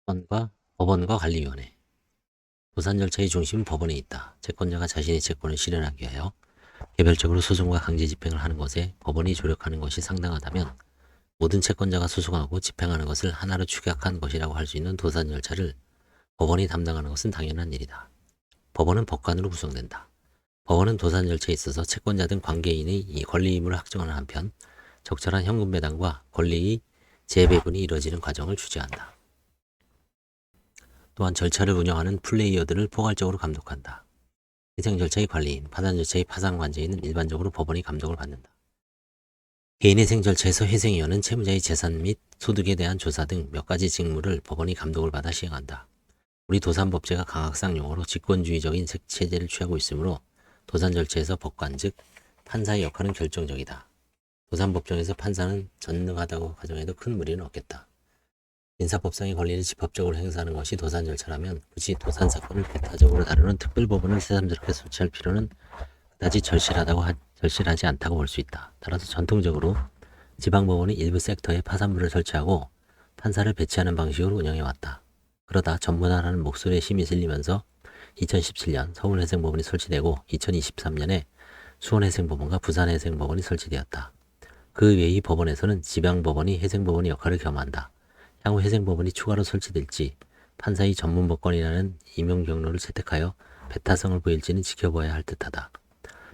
법원과 관리위원회. 도산 절차의 중심은 법원에 있다. 채권자가 자신의 채권을 실현하기 위하여 개별적으로 소송과 강제 집행을 하는 것에 법원이 조력하는 것이 상당하다면 모든 채권자가 소송하고 집행하는 것을 하나로 축약한 것이라고 할 수 있는 도산 절차를 법원이 담당하는 것은 당연한 일이다. 법원은 법관으로 구성된다. 법원은 도산 절차에 있어서 채권자 등 관계인의 이 권리 의무를 확정하는 한편 적절한 현금 배당과 권리의 재배분이 이루어지는 과정을 주재한다. 또한 절차를 운영하는 플레이어들을 포괄적으로 감독한다. 희생 절차의 관리인, 파산 절차의 파산 관제인은 일반적으로 법원의 감독을 받는다. 개인회생 절차에서 회생위원은 채무자의 재산 및 소득에 대한 조사 등 몇 가지 직무를 법원이 감독을 받아 시행한다. 우리 도산법제가 강학상 용어로 직권주의적인 체제를 취하고 있으므로 도산 절차에서 법관 즉 판사의 역할은 결정적이다. 도산법정에서 판사는 전능하다고 가정해도 큰 무리는 없겠다. 민사법상의 권리를 집합적으로 행사하는 것이 도산 절차라면 굳이 도산 사건을 배타적으로 다루는 특별법원을 새삼스럽게 설치할 필요는 그다지 절실하지 않다고 볼 수 있다. 따라서 전통적으로 지방법원이 일부 섹터에 파산부를 설치하고 판사를 배치하는 방식으로 운영해왔다. 그러다 전문화라는 목소리에 힘이 실리면서 2017년 서울회생법원이 설치되고 2023년에 수원회생법원과 부산회생법원이 설치되었다. 그 외의 법원에서는 지방법원이 회생법원의 역할을 겸한다. 향후 회생법원이 추가로 설치될지 판사의 전문법관이라는 임용 경로를 채택하여 배타성을 보일지는 지켜봐야 할 듯하다.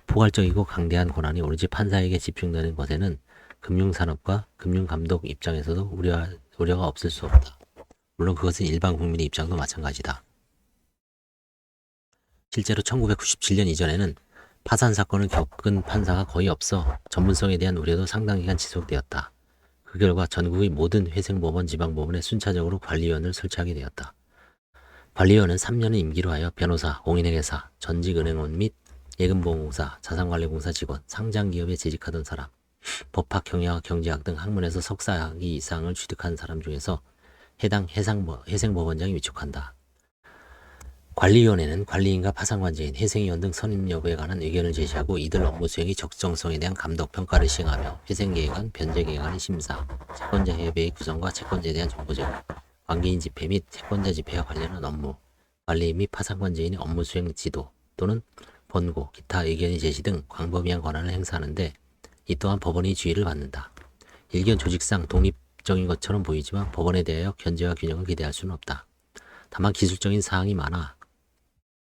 포괄적이고 강대한 권한이 오로지 판사에게 집중되는 것에는 금융산업과 금융감독 입장에서도 우려가 없을 수 없다. 물론 그것은 일반 국민의 입장도 마찬가지다. 실제로 1997년 이전에는 파산 사건을 겪은 판사가 거의 없어 전문성에 대한 우려도 상당 기간 지속되었다. 그 결과 전국의 모든 회생법원, 지방법원에 순차적으로 관리위원을 설치하게 되었다. 관리위원은 3년의 임기로 하여 변호사, 공인회계사, 전직은행원 및 예금보험공사, 자산관리공사 직원, 상장기업에 재직하던 사람, 법학, 경영학, 경제학 등 학문에서 석사학위 이상을 취득한 사람 중에서 해당 회생법원장이 위촉한다. 관리위원회는 관리인과 파산관제인, 회생위원 등 선임 여부에 관한 의견을 제시하고 이들 업무 수행의 적정성에 대한 감독, 평가를 시행하며 회생계획안, 변제계획안의 심사, 채권자 협의의 구성과 채권자에 대한 정보 제공, 관계인 집회 및 채권자 집회와 관련한 업무, 관리인 및 파산관제인의 업무 수행 지도 또는 권고, 기타 의견의 제시 등 광범위한 권한을 행사하는데 이 또한 법원의 지휘를 받는다. 일견 조직상 독립적인 것처럼 보이지만 법원에 대하여 견제와 균형을 기대할 수는 없다. 다만 기술적인 사항이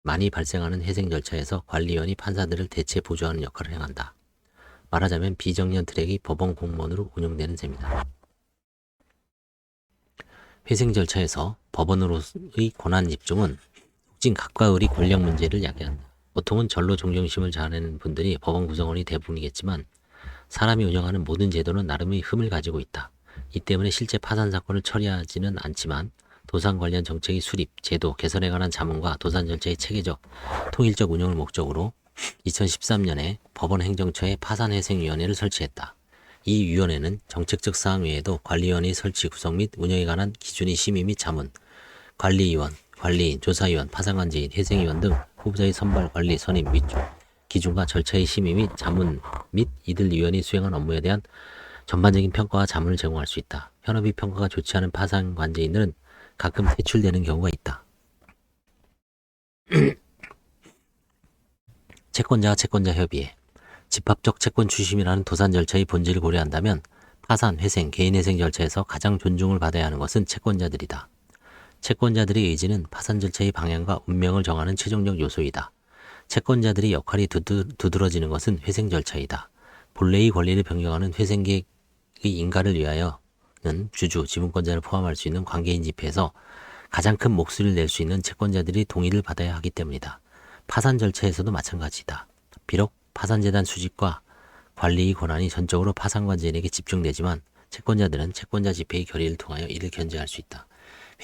많이 발생하는 회생 절차에서 관리위원이 판사들을 대체 보조하는 역할을 행한다. 말하자면 비정년 트랙이 법원 공무원으로 운영되는 셈이다. 회생 절차에서 법원으로의 권한 집중은 속진 각과 을의 권력 문제를 야기한다. 보통은 절로 존경심을 자아내는 분들이 법원 구성원이 대부분이겠지만 사람이 운영하는 모든 제도는 나름의 흠을 가지고 있다. 이 때문에 실제 파산 사건을 처리하지는 않지만 도산 관련 정책의 수립, 제도, 개선에 관한 자문과 도산 절차의 체계적, 통일적 운영을 목적으로 2013년에 법원행정처에 파산회생위원회를 설치했다. 이 위원회는 정책적 사항 외에도 관리위원회 설치 구성 및 운영에 관한 기준의 심의 및 자문, 관리위원, 관리인, 조사위원, 파산관제인, 회생위원 등 후보자의 선발, 관리, 선임, 위촉, 기준과 절차의 심의 및 자문 및 이들 위원이 수행한 업무에 대한 전반적인 평가와 자문을 제공할 수 있다. 현업의 평가가 좋지 않은 파산관제인들은 가끔 퇴출되는 경우가 있다. 채권자와 채권자 협의회. 집합적 채권 추심이라는 도산 절차의 본질을 고려한다면 파산, 회생, 개인회생 절차에서 가장 존중을 받아야 하는 것은 채권자들이다. 채권자들의 의지는 파산 절차의 방향과 운명을 정하는 최종적 요소이다. 채권자들의 역할이 두드러지는 것은 회생 절차이다. 본래의 권리를 변경하는 회생계획의 인가를 위하여는 주주, 지분권자를 포함할 수 있는 관계인 집회에서 가장 큰 목소리를 낼 수 있는 채권자들이 동의를 받아야 하기 때문이다. 파산 절차에서도 마찬가지다. 비록 파산재단 수집과 관리의 권한이 전적으로 파산관제인에게 집중되지만 채권자들은 채권자 집회의 결의를 통하여 이를 견제할 수 있다.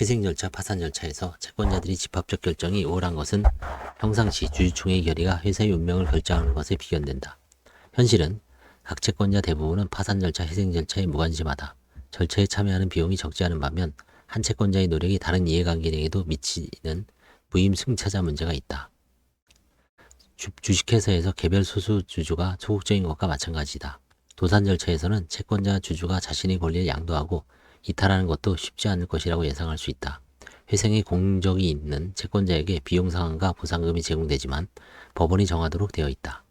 회생 절차, 파산 절차에서 채권자들이 집합적 결정이 우월한 것은 평상시 주주총회의 결의가 회사의 운명을 결정하는 것에 비견된다. 현실은 각 채권자 대부분은 파산 절차, 회생 절차에 무관심하다. 절차에 참여하는 비용이 적지 않은 반면 한 채권자의 노력이 다른 이해관계인에게도 미치는 무임승차자 문제가 있다. 주식회사에서 개별 소수 주주가 소극적인 것과 마찬가지다. 도산 절차에서는 채권자 주주가 자신의 권리를 양도하고 이탈하는 것도 쉽지 않을 것이라고 예상할 수 있다. 회생의 공적이 있는 채권자에게 비용상환과 보상금이 제공되지만 법원이 정하도록 되어 있다.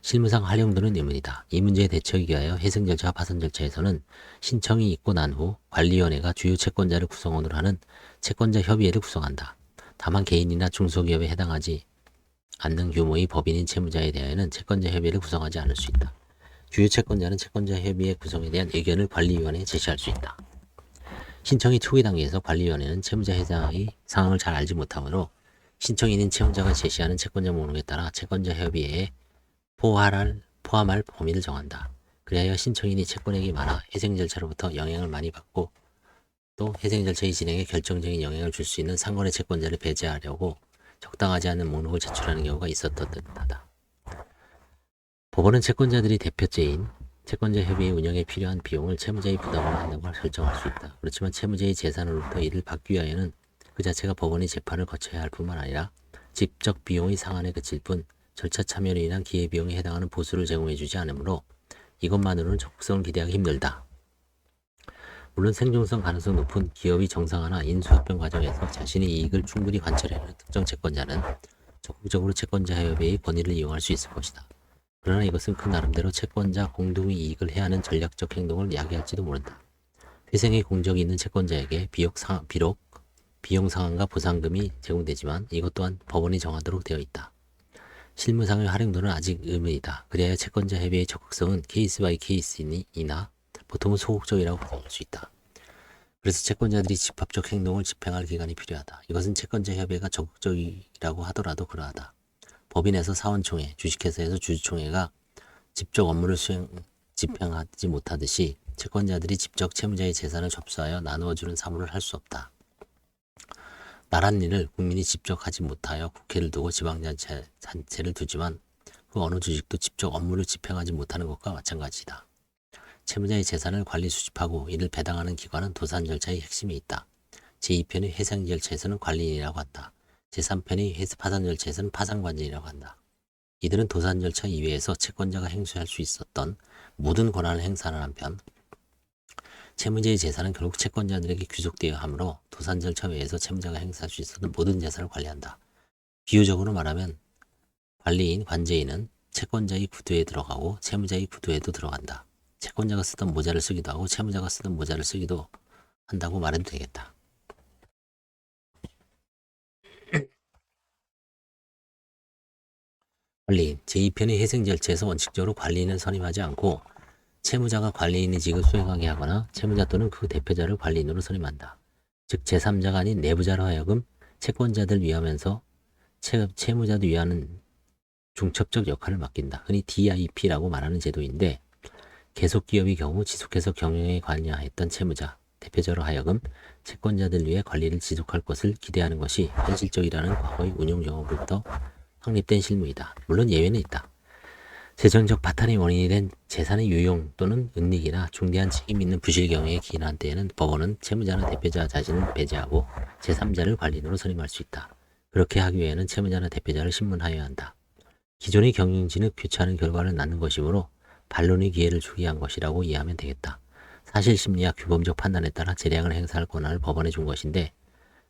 실무상 활용도는 의문이다. 이 문제에 대처하기 위하여 회생 절차와 파산 절차에서는 신청이 있고 난 후 관리위원회가 주요 채권자를 구성원으로 하는 채권자 협의회를 구성한다. 다만 개인이나 중소기업에 해당하지 않는 규모의 법인인 채무자에 대하여는 채권자 협의회를 구성하지 않을 수 있다. 주요 채권자는 채권자 협의회 구성에 대한 의견을 관리위원회에 제시할 수 있다. 신청이 초기 단계에서 관리위원회는 채무자 해당의 상황을 잘 알지 못하므로 신청인인 채무자가 제시하는 채권자 목록에 따라 채권자 협의회에 포함할 범위를 정한다. 그리하여 신청인이 채권액이 많아 회생 절차로부터 영향을 많이 받고 또 회생 절차의 진행에 결정적인 영향을 줄 수 있는 상권의 채권자를 배제하려고 적당하지 않은 목록을 제출하는 경우가 있었던 듯하다. 법원은 채권자들이 대표죄인 채권자 협의회 운영에 필요한 비용을 채무자의 부담으로 한다고 설정할 수 있다. 그렇지만 채무자의 재산으로부터 이를 받기 위하여는 그 자체가 법원의 재판을 거쳐야 할 뿐만 아니라 직접 비용의 상한에 그칠 뿐 절차 참여로 인한 기회비용에 해당하는 보수를 제공해주지 않으므로 이것만으로는 적극성을 기대하기 힘들다. 물론 생존성 가능성 높은 기업이 정상화나 인수합병 과정에서 자신의 이익을 충분히 관철해내는 특정 채권자는 적극적으로 채권자 협의회의 권위를 이용할 수 있을 것이다. 그러나 이것은 그 나름대로 채권자 공동의 이익을 해하는 전략적 행동을 야기할지도 모른다. 회생의 공적이 있는 채권자에게 비록 비용 상환과 보상금이 제공되지만 이것 또한 법원이 정하도록 되어 있다. 실무상의 활용도는 아직 의문이다. 그래야 채권자 협의의 적극성은 케이스 바이 케이스이나 보통은 소극적이라고 보장할 수 있다. 그래서 채권자들이 집합적 행동을 집행할 기간이 필요하다. 이것은 채권자 협의회가 적극적이라고 하더라도 그러하다. 법인에서 사원총회, 주식회사에서 주주총회가 직접 업무를 집행하지 못하듯이 채권자들이 직접 채무자의 재산을 접수하여 나누어주는 사무를 할 수 없다. 나란 일을 국민이 직접 하지 못하여 국회를 두고 지방자치단체를 두지만 그 어느 주식도 직접 업무를 집행하지 못하는 것과 마찬가지다. 채무자의 재산을 관리 수집하고 이를 배당하는 기관은 도산 절차의 핵심에 있다. 제2편의 회생 절차에서는 관리인이라고 한다. 제3편의 파산 절차에서는 파산관제이라고 한다. 이들은 도산 절차 이외에서 채권자가 행수할 수 있었던 모든 권한을 행사하는 한편 채무자의 재산은 결국 채권자들에게 귀속되어 하므로 도산 절차 외에서 채무자가 행사할 수 있었던 모든 재산을 관리한다. 비유적으로 말하면 관리인, 관제인은 채권자의 구두에 들어가고 채무자의 구두에도 들어간다. 채권자가 쓰던 모자를 쓰기도 하고 채무자가 쓰던 모자를 쓰기도 한다고 말해도 되겠다. 관리인, 제2편의 회생 절차에서 원칙적으로 관리인을 선임하지 않고 채무자가 관리인의 직을 수행하게 하거나 채무자 또는 그 대표자를 관리인으로 선임한다. 즉 제3자가 아닌 내부자로 하여금 채권자들 위하면서 채무자도 위하는 중첩적 역할을 맡긴다. 흔히 DIP라고 말하는 제도인데 계속기업의 경우 지속해서 경영에 관여했던 채무자, 대표자로 하여금 채권자들 위해 관리를 지속할 것을 기대하는 것이 현실적이라는 과거의 운용 경험부터 확립된 실무이다. 물론 예외는 있다. 재정적 파탄의 원인이 된 재산의 유용 또는 은닉이나 중대한 책임 있는 부실 경영에 기인한 때에는 법원은 채무자나 대표자 자신을 배제하고 제3자를 관리인으로 선임할 수 있다. 그렇게 하기 위해는 채무자나 대표자를 신문하여야 한다. 기존의 경영진을 교체하는 결과를 낳는 것이므로 반론의 기회를 주기 위한 것이라고 이해하면 되겠다. 사실심리학 규범적 판단에 따라 재량을 행사할 권한을 법원에 준 것인데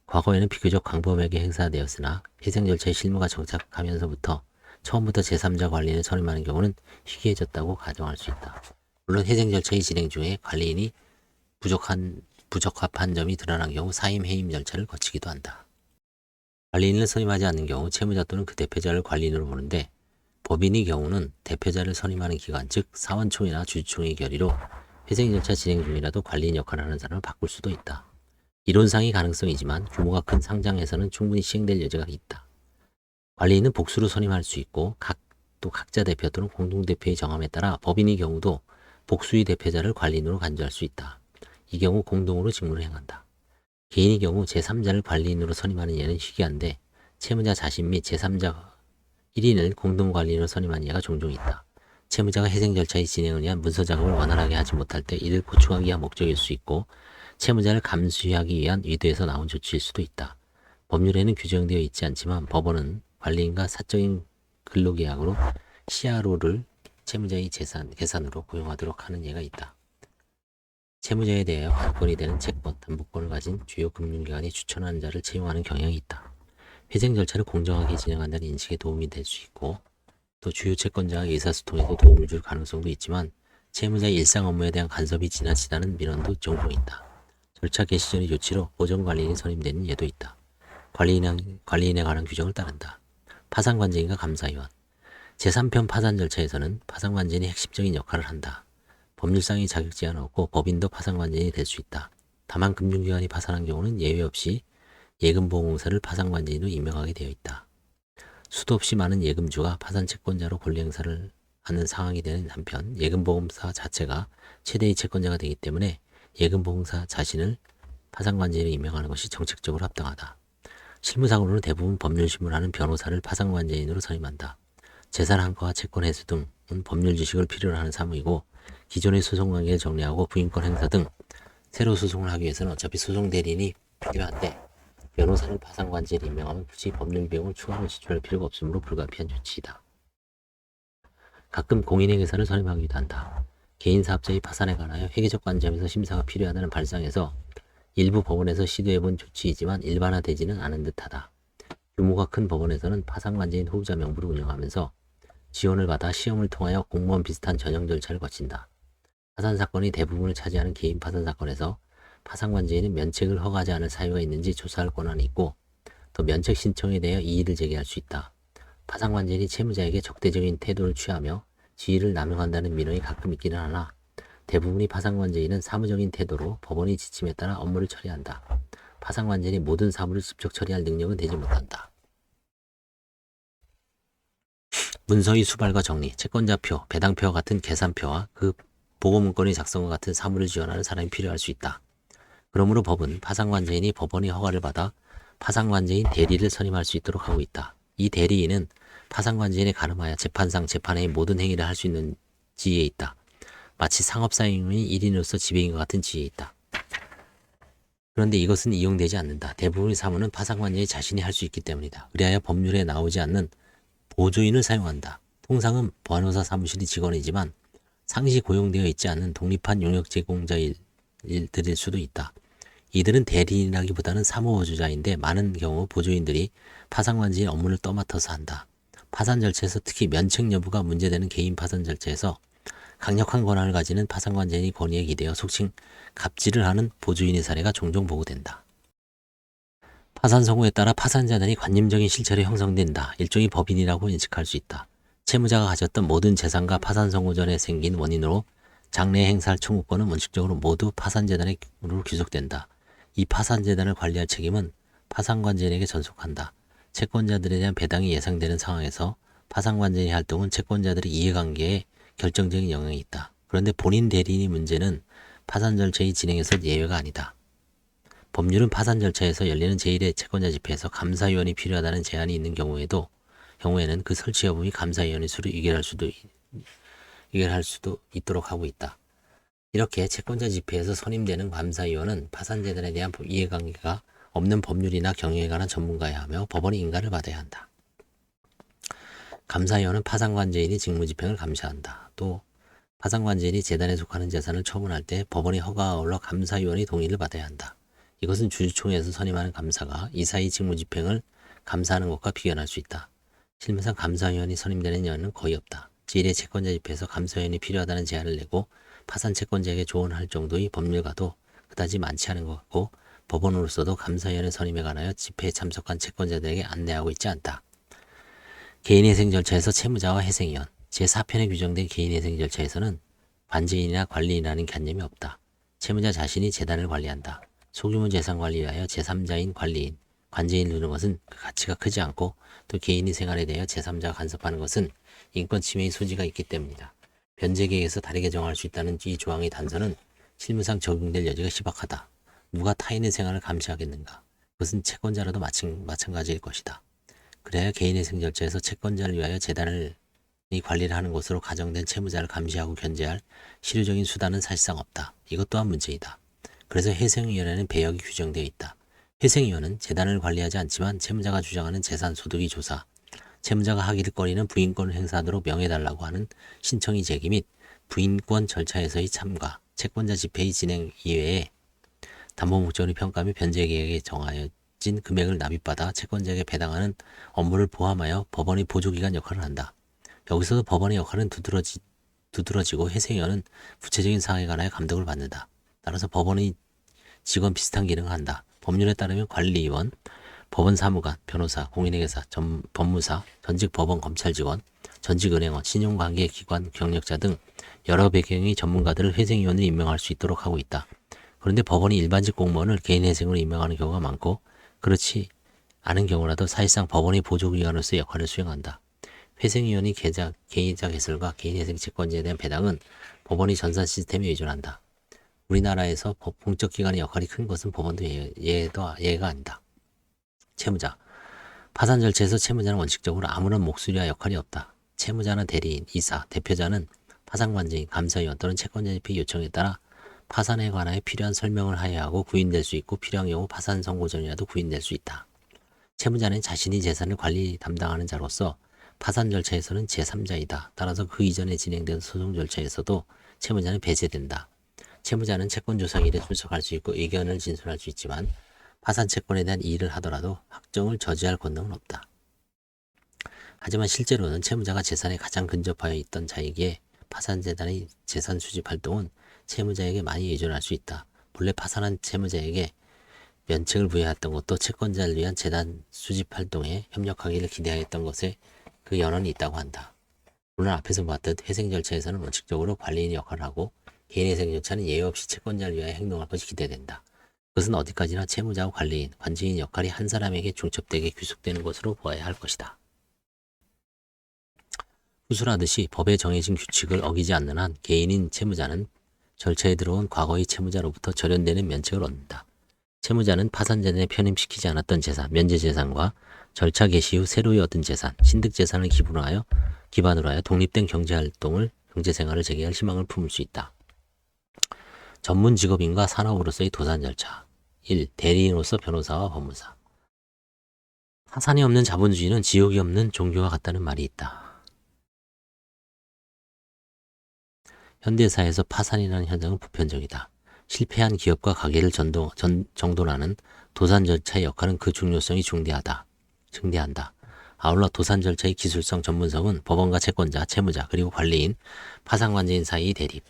과거에는 비교적 광범위하게 행사되었으나 회생 절차의 실무가 정착하면서부터 처음부터 제3자 관리인을 선임하는 경우는 희귀해졌다고 가정할 수 있다. 물론 회생 절차의 진행 중에 관리인이 부적합한 점이 드러난 경우 사임 해임 절차를 거치기도 한다. 관리인을 선임하지 않는 경우 채무자 또는 그 대표자를 관리인으로 보는데 법인의 경우는 대표자를 선임하는 기관, 즉 사원총회나 주주총회 결의로 회생 절차 진행 중이라도 관리인 역할을 하는 사람을 바꿀 수도 있다. 이론상의 가능성이지만 규모가 큰 상장에서는 충분히 시행될 여지가 있다. 관리인은 복수로 선임할 수 있고 또 각자 대표 또는 공동대표의 정함에 따라 법인의 경우도 복수의 대표자를 관리인으로 간주할 수 있다. 이 경우 공동으로 직무를 행한다. 개인의 경우 제3자를 관리인으로 선임하는 예는 희귀한데 채무자 자신 및 제3자 1인을 공동관리인으로 선임하는 예가 종종 있다. 채무자가 회생 절차의 진행을 위한 문서 작업을 원활하게 하지 못할 때 이를 보충하기 위한 목적일 수 있고 채무자를 감수하기 위한 의도에서 나온 조치일 수도 있다. 법률에는 규정되어 있지 않지만 법원은 관리인과 사적인 근로계약으로 CRO를 채무자의 계산으로 고용하도록 하는 예가 있다. 채무자에 대하여 관건이 되는 채권, 담보권을 가진 주요 금융기관이 추천하는 자를 채용하는 경향이 있다. 회생 절차를 공정하게 진행한다는 인식에 도움이 될 수 있고 또 주요 채권자와 의사소통에도 도움을 줄 가능성도 있지만 채무자의 일상 업무에 대한 간섭이 지나치다는 민원도 종종 있다. 절차 개시 전의 조치로 보전관리인이 선임되는 예도 있다. 관리인에 관한 규정을 따른다. 파산관제인과 감사위원 제3편 파산 절차에서는 파산관제인이 핵심적인 역할을 한다. 법률상의 자격제한은 없고 법인도 파산관제인이 될 수 있다. 다만 금융기관이 파산한 경우는 예외 없이 예금보험공사를 파산관제인으로 임명하게 되어 있다. 수도 없이 많은 예금주가 파산채권자로 권리 행사를 하는 상황이 되는 한편 예금보험사 자체가 최대의 채권자가 되기 때문에 예금보험사 자신을 파산관제인으로 임명하는 것이 정책적으로 합당하다. 실무상으로는 대부분 법률심문을 하는 변호사를 파산관제인으로 선임한다. 재산 한과와 채권 해소 등은 법률 지식을 필요로 하는 사무이고 기존의 소송관계를 정리하고 부인권 행사 등 새로 소송을 하기 위해서는 어차피 소송 대리인이 필요한데 변호사를 파산관제인에 임명하면 굳이 법률 비용을 추가로 지출할 필요가 없으므로 불가피한 조치이다. 가끔 공인회계사를 선임하기도 한다. 개인 사업자의 파산에 관하여 회계적 관점에서 심사가 필요하다는 발상에서 일부 법원에서 시도해본 조치이지만 일반화되지는 않은 듯하다. 규모가 큰 법원에서는 파산관제인 후보자 명부를 운영하면서 지원을 받아 시험을 통하여 공무원 비슷한 전형 절차를 거친다. 파산 사건이 대부분을 차지하는 개인 파산 사건에서 파산관제인은 면책을 허가하지 않을 사유가 있는지 조사할 권한이 있고 또 면책 신청에 대하여 이의를 제기할 수 있다. 파산관제인이 채무자에게 적대적인 태도를 취하며 지위를 남용한다는 민원이 가끔 있기는 하나 대부분의 파산관제인은 사무적인 태도로 법원의 지침에 따라 업무를 처리한다. 파산관제인이 모든 사무를 직접 처리할 능력은 되지 못한다. 문서의 수발과 정리, 채권자표, 배당표와 같은 계산표와 그 보고문건의 작성과 같은 사무를 지원하는 사람이 필요할 수 있다. 그러므로 법은 파산관제인이 법원의 허가를 받아 파산관제인 대리를 선임할 수 있도록 하고 있다. 이 대리인은 파산관제인에 가름하여 재판상 재판의 모든 행위를 할 수 있는 지위에 있다. 마치 상업사용인의 1인으로서 지배인과 같은 지위에 있다. 그런데 이것은 이용되지 않는다. 대부분의 사무는 파산관제인이 자신이 할 수 있기 때문이다. 그리하여 법률에 나오지 않는 보조인을 사용한다. 통상은 변호사 사무실의 직원이지만 상시 고용되어 있지 않은 독립한 용역 제공자들일 수도 있다. 이들은 대리인이라기보다는 사무보조자인데 많은 경우 보조인들이 파산관제인 업무를 떠맡아서 한다. 파산 절차에서 특히 면책 여부가 문제되는 개인 파산 절차에서 강력한 권한을 가지는 파산관제인이 권위에 기대어 속칭 갑질을 하는 보조인의 사례가 종종 보고된다. 파산 선고에 따라 파산자단이 관념적인 실체로 형성된다. 일종의 법인이라고 인식할 수 있다. 채무자가 가졌던 모든 재산과 파산 선고 전에 생긴 원인으로 장래에 행사할 청구권은 원칙적으로 모두 파산재단으로 귀속된다. 이 파산재단을 관리할 책임은 파산관제인에게 전속한다. 채권자들에 대한 배당이 예상되는 상황에서 파산관제인의 활동은 채권자들의 이해관계에 결정적인 영향이 있다. 그런데 본인 대리인의 문제는 파산 절차의 진행에서 예외가 아니다. 법률은 파산 절차에서 열리는 제1회 채권자 집회에서 감사위원이 필요하다는 제한이 있는 경우에는 그 설치 여부의 감사위원의 수를 의결할 수도 있도록 하고 있다. 이렇게 채권자 집회에서 선임되는 감사위원은 파산재단에 대한 이해관계가 없는 법률이나 경영에 관한 전문가여야 하며 법원의 인가를 받아야 한다. 감사위원은 파산관제인이 직무집행을 감시한다. 또 파산관제인이 재단에 속하는 재산을 처분할 때 법원의 허가가 아울러 감사위원의 동의를 받아야 한다. 이것은 주주총회에서 선임하는 감사가 이사의 직무집행을 감사하는 것과 비견할 수 있다. 실무상 감사위원이 선임되는 연은 거의 없다. 제1회 채권자 집회에서 감사위원이 필요하다는 제안을 내고 파산 채권자에게 조언할 정도의 법률가도 그다지 많지 않은 것 같고 법원으로서도 감사위원의 선임에 관하여 집회에 참석한 채권자들에게 안내하고 있지 않다. 개인회생 절차에서 채무자와 회생위원 제4편에 규정된 개인회생 절차에서는 관제인이나 관리인이라는 개념이 없다. 채무자 자신이 재단을 관리한다. 소규모 재산 관리를 위하여 제3자인 관리인, 관제인을 두는 것은 그 가치가 크지 않고 또 개인의 생활에 대하여 제3자가 간섭하는 것은 인권 침해의 소지가 있기 때문이다. 변제계획에서 다르게 정할 수 있다는 이 조항의 단서는 실무상 적용될 여지가 희박하다. 누가 타인의 생활을 감시하겠는가? 그것은 채권자라도 마찬가지일 것이다. 그래야 개인회생 절차에서 채권자를 위하여 재단을 관리를 하는 것으로 가정된 채무자를 감시하고 견제할 실효적인 수단은 사실상 없다. 이것 또한 문제이다. 그래서 회생위원회는 배역이 규정되어 있다. 회생위원은 재단을 관리하지 않지만 채무자가 주장하는 재산 소득의 조사, 채무자가 하기를 거리는 부인권을 행사하도록 명해달라고 하는 신청의 제기 및 부인권 절차에서의 참가, 채권자 집행의 진행 이외에 담보 목적의 평가 및 변제 계획에 정하여진 금액을 납입받아 채권자에게 배당하는 업무를 포함하여 법원의 보조기관 역할을 한다. 여기서도 법원의 역할은 두드러지고 회생위원은 구체적인 사항에 관하여 감독을 받는다. 따라서 법원의 직원 비슷한 기능을 한다. 법률에 따르면 관리위원, 법원사무관, 변호사, 공인회계사, 법무사, 전직 법원 검찰직원, 전직 은행원, 신용관계기관 경력자 등 여러 배경의 전문가들을 회생위원으로 임명할 수 있도록 하고 있다. 그런데 법원이 일반직 공무원을 개인회생으로 임명하는 경우가 많고 그렇지 않은 경우라도 사실상 법원의 보조기관으로서의 역할을 수행한다. 회생위원의 개인자 개설과 개인회생 채권자에 대한 배당은 법원의 전산 시스템에 의존한다. 우리나라에서 공적기관의 역할이 큰 것은 법원도 예가 아니다. 채무자. 파산 절차에서 채무자는 원칙적으로 아무런 목소리와 역할이 없다. 채무자나 대리인, 이사, 대표자는 파산관제인, 감사위원 또는 채권자 집행 요청에 따라 파산에 관하여 필요한 설명을 하여야 하고 구인될 수 있고 필요한 경우 파산 선고 전이라도 구인될 수 있다. 채무자는 자신이 재산을 관리 담당하는 자로서 파산 절차에서는 제3자이다. 따라서 그 이전에 진행된 소송 절차에서도 채무자는 배제된다. 채무자는 채권조사일에 출석할 수 있고 의견을 진술할 수 있지만 파산 채권에 대한 이의를 하더라도 확정을 저지할 권능은 없다. 하지만 실제로는 채무자가 재산에 가장 근접하여 있던 자이기에 파산재단의 재산 수집 활동은 채무자에게 많이 의존할 수 있다. 본래 파산한 채무자에게 면책을 부여했던 것도 채권자를 위한 재단 수집 활동에 협력하기를 기대하였던 것에 그 연원이 있다고 한다. 물론 앞에서 봤듯 회생 절차에서는 원칙적으로 관리인이 역할을 하고 개인회생 절차는 예외 없이 채권자를 위하여 행동할 것이 기대된다. 그것은 어디까지나 채무자와 관리인, 관제인 역할이 한 사람에게 중첩되게 규속되는 것으로 보아야 할 것이다. 후술하듯이 법에 정해진 규칙을 어기지 않는 한 개인인 채무자는 절차에 들어온 과거의 채무자로부터 절연되는 면책을 얻는다. 채무자는 파산재단에 편입시키지 않았던 재산, 면제재산과 절차 개시 후 새로이 얻은 재산, 신득재산을 기반으로 하여 독립된 경제생활을 재개할 희망을 품을 수 있다. 전문 직업인과 산업으로서의 도산 절차. 1. 대리인으로서 변호사와 법무사. 파산이 없는 자본주의는 지옥이 없는 종교와 같다는 말이 있다. 현대사회에서 파산이라는 현상은 보편적이다. 실패한 기업과 가게를 정돈하는 도산 절차의 역할은 그 중요성이 증대한다. 아울러 도산 절차의 기술성 전문성은 법원과 채권자, 채무자, 그리고 관리인, 파산관제인 사이의 대립,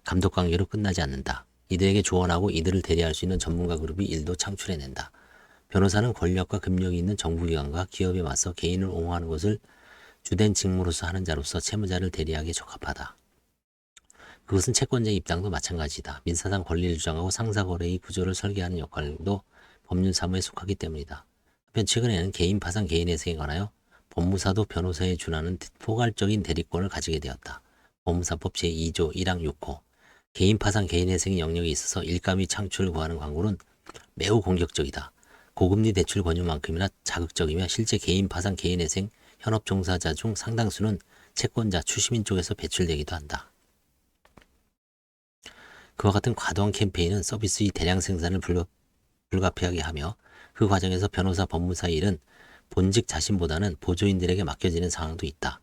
감독관계로 끝나지 않는다. 이들에게 조언하고 이들을 대리할 수 있는 전문가 그룹이 일도 창출해낸다. 변호사는 권력과 금력이 있는 정부기관과 기업에 맞서 개인을 옹호하는 것을 주된 직무로서 하는 자로서 채무자를 대리하기에 적합하다. 그것은 채권자의 입장도 마찬가지다. 민사상 권리를 주장하고 상사거래의 구조를 설계하는 역할도 법률사무에 속하기 때문이다. 한편 최근에는 개인 파산 개인회생에 관하여 법무사도 변호사에 준하는 포괄적인 대리권을 가지게 되었다. 법무사법 제2조 1항 6호 개인 파산 개인회생의 영역에 있어서 일감이 창출을 구하는 광고는 매우 공격적이다. 고금리 대출 권유만큼이나 자극적이며 실제 개인 파산 개인회생 현업 종사자 중 상당수는 채권자, 추심인 쪽에서 배출되기도 한다. 그와 같은 과도한 캠페인은 서비스의 대량 생산을 불가피하게 하며 그 과정에서 변호사, 법무사의 일은 본직 자신보다는 보조인들에게 맡겨지는 상황도 있다.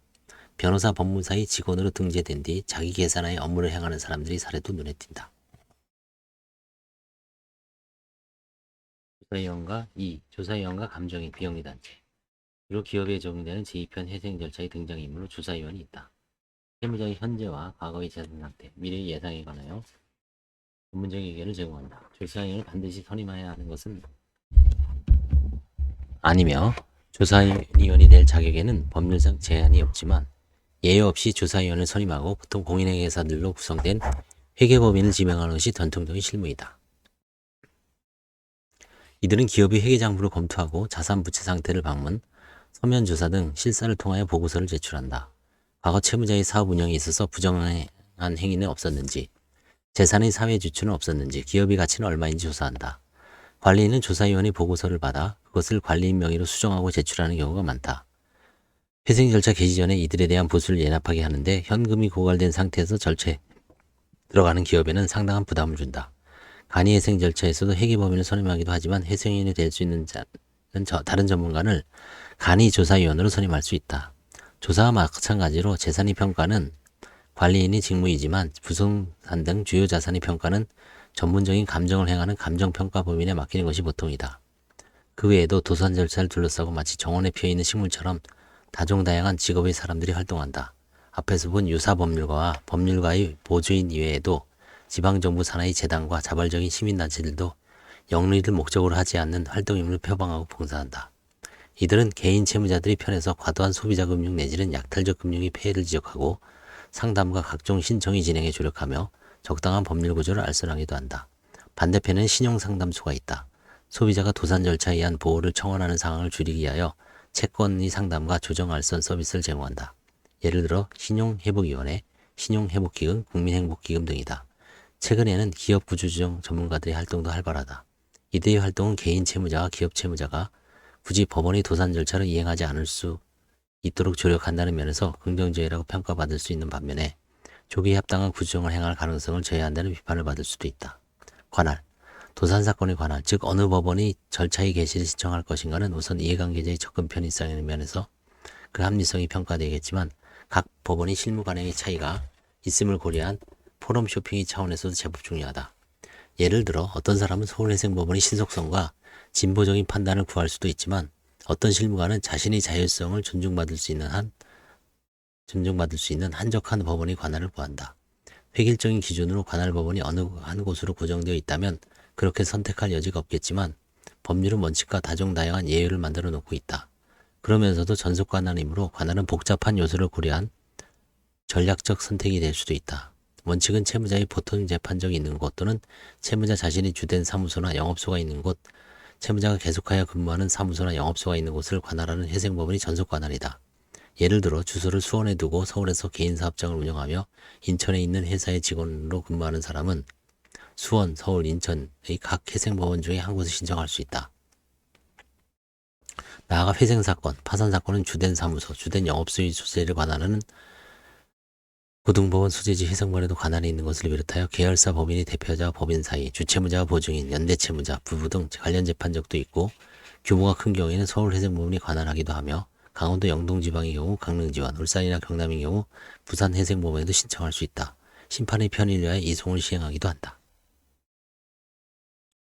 변호사, 법무사의 직원으로 등재된 뒤 자기 계산하에 업무를 행하는 사람들의 사례도 눈에 띈다. 조사위원과 감정인 비영리단체 그리고 기업에 적용되는 제2편 회생 절차의 등장인물로 조사위원이 있다. 채무자의 현재와 과거의 재산 상태, 미래의 예상에 관하여 전문적인 의견을 제공한다. 조사위원을 반드시 선임해야 하는 것은 아니며 조사위원이 될 자격에는 법률상 제한이 없지만 예외 없이 조사위원을 선임하고 보통 공인회계사들로 구성된 회계법인을 지명하는 것이 전통적인 실무이다. 이들은 기업의 회계장부를 검토하고 자산 부채 상태를 방문, 서면 조사 등 실사를 통하여 보고서를 제출한다. 과거 채무자의 사업 운영에 있어서 부정한 행위는 없었는지, 재산의 사회 주출은 없었는지, 기업의 가치는 얼마인지 조사한다. 관리인은 조사위원의 보고서를 받아 그것을 관리인 명의로 수정하고 제출하는 경우가 많다. 회생 절차 개시 전에 이들에 대한 보수를 예납하게 하는데 현금이 고갈된 상태에서 절차에 들어가는 기업에는 상당한 부담을 준다. 간이회생 절차에서도 회계법인을 선임하기도 하지만 회생인이 될 수 있는 자는 다른 전문가를 간이조사위원으로 선임할 수 있다. 조사와 마찬가지로 재산의 평가는 관리인이 직무이지만 부동산 등 주요 자산의 평가는 전문적인 감정을 행하는 감정평가법인에 맡기는 것이 보통이다. 그 외에도 도산 절차를 둘러싸고 마치 정원에 피어있는 식물처럼 다종다양한 직업의 사람들이 활동한다. 앞에서 본 유사법률가와 법률가의 보조인 이외에도 지방정부 산하의 재단과 자발적인 시민단체들도 영리를 목적으로 하지 않는 활동임을 표방하고 봉사한다. 이들은 개인 채무자들이 편해서 과도한 소비자 금융 내지는 약탈적 금융의 폐해를 지적하고 상담과 각종 신청의 진행에 조력하며 적당한 법률 구조를 알선하기도 한다. 반대편에는 신용상담소가 있다. 소비자가 도산 절차에 의한 보호를 청원하는 상황을 줄이기 위하여 채권의 상담과 조정 알선 서비스를 제공한다. 예를 들어 신용회복위원회, 신용회복기금, 국민행복기금 등이다. 최근에는 기업구조조정 전문가들의 활동도 활발하다. 이들의 활동은 개인 채무자와 기업 채무자가 굳이 법원의 도산 절차를 이행하지 않을 수 있도록 조력한다는 면에서 긍정적이라고 평가받을 수 있는 반면에 조기에 합당한 구조정을 행할 가능성을 제외한다는 비판을 받을 수도 있다. 관할 도산 사건의 관할, 즉 어느 법원이 절차의 개시를 신청할 것인가는 우선 이해관계자의 접근 편의성의 면에서 그 합리성이 평가되겠지만 각 법원의 실무 관행의 차이가 있음을 고려한 포럼 쇼핑의 차원에서도 제법 중요하다. 예를 들어 어떤 사람은 서울회생법원의 신속성과 진보적인 판단을 구할 수도 있지만 어떤 실무관은 자신의 자율성을 존중받을 수 있는 한적한 법원의 관할을 구한다. 획일적인 기준으로 관할 법원이 어느 한 곳으로 고정되어 있다면 그렇게 선택할 여지가 없겠지만 법률은 원칙과 다종다양한 예외를 만들어 놓고 있다. 그러면서도 전속 관할이므로 관할은 복잡한 요소를 고려한 전략적 선택이 될 수도 있다. 원칙은 채무자의 보통 재판정이 있는 곳 또는 채무자 자신이 주된 사무소나 영업소가 있는 곳, 채무자가 계속하여 근무하는 사무소나 영업소가 있는 곳을 관할하는 회생법원이 전속 관할이다. 예를 들어 주소를 수원에 두고 서울에서 개인사업장을 운영하며 인천에 있는 회사의 직원으로 근무하는 사람은 수원, 서울, 인천의 각 회생법원 중에 한 곳을 신청할 수 있다. 나아가 회생사건, 파산사건은 주된 사무소, 주된 영업소의 소재를 관할하는 고등법원 소재지 회생법원에도 관할이 있는 것을 비롯하여 계열사 법인의 대표자와 법인 사이, 주채무자와 보증인, 연대채무자, 부부 등 관련 재판적도 있고 규모가 큰 경우에는 서울회생법원이 관할하기도 하며 강원도 영동지방의 경우 강릉지원, 울산이나 경남의 경우 부산회생법원에도 신청할 수 있다. 심판의 편의를 위하여 이송을 시행하기도 한다.